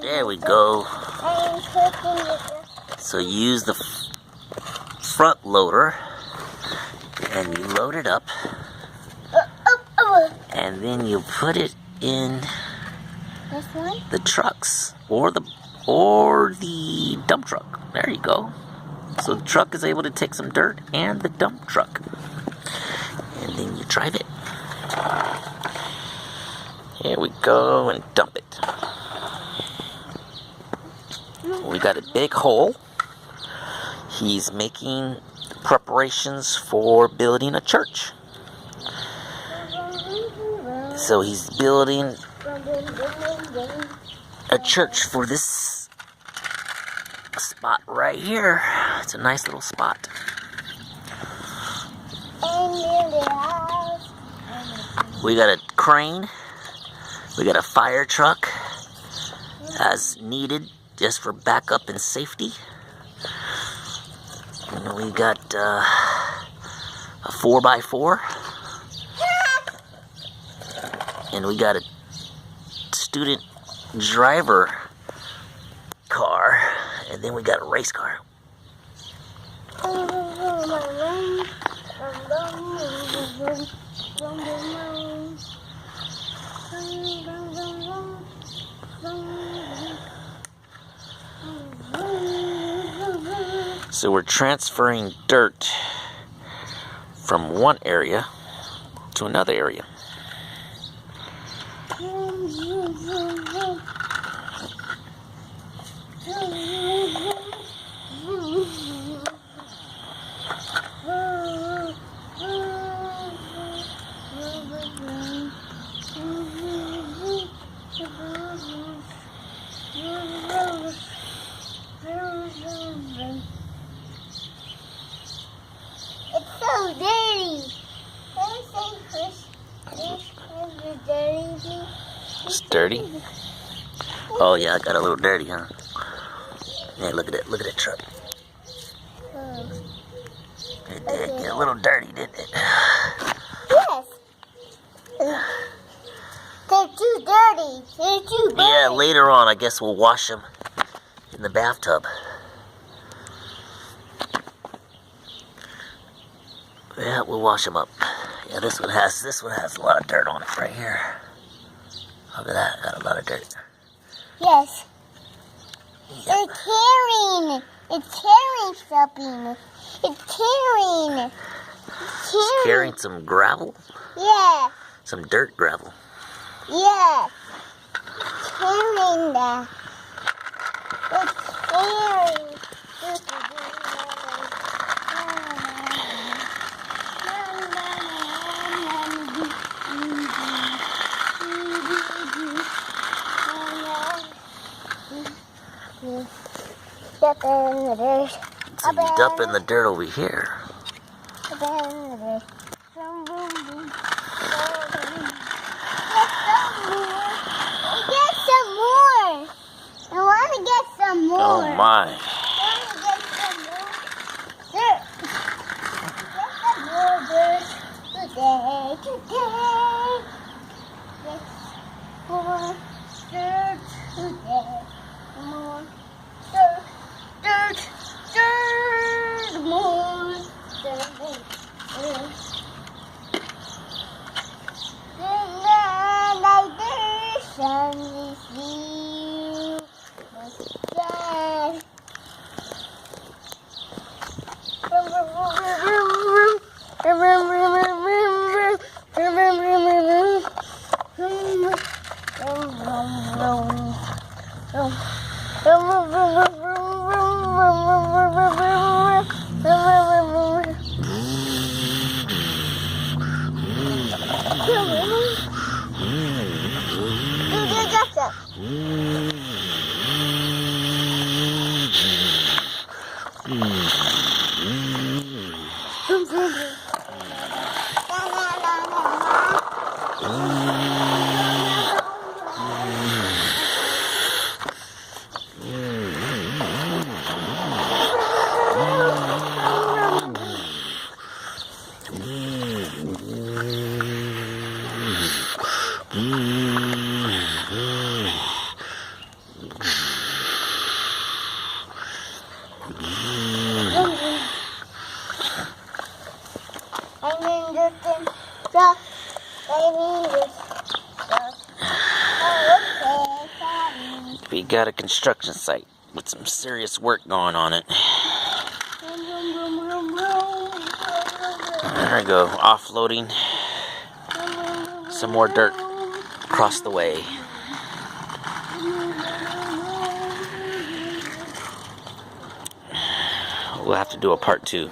There we go. So use the front loader and you load it up, and then you put it in the trucks or the dump truck. There you go. So the truck is able to take some dirt, and the dump truck, and then you drive it. Here we go, and dump it. We got a big hole. He's making preparations for building a church. So he's building a church for this spot right here. It's a nice little spot. We got a crane. We got a fire truck as needed, just for backup and safety. And we got a 4x4. And we got a student driver car. And then we got a race car. So we're transferring dirt from one area to another area. It's dirty? Oh yeah, I got a little dirty, huh? Yeah, look at it. Look at that truck. It did get a little dirty, didn't it? Yes. They're too dirty. They're too dirty. Yeah, later on, I guess we'll wash them in the bathtub. Yeah, we'll wash them up. Yeah, this one has a lot of dirt on it right here. Look at that, got a lot of dirt. Yes. Yeah. It's carrying something. It's carrying some gravel? Yeah. Some dirt gravel. Yeah. Carrying that. It's carrying. Dump in the dirt. So you dump in the dirt over here. Get some more. Get some more. I want to get some more. Oh my. I want to get some more dirt. Get some more dirt today. Get more dirt today. More dirt, more dirt. Like the sun is you. got a construction site with some serious work going on it. There we go, offloading some more dirt across the way. We'll have to do a part 2.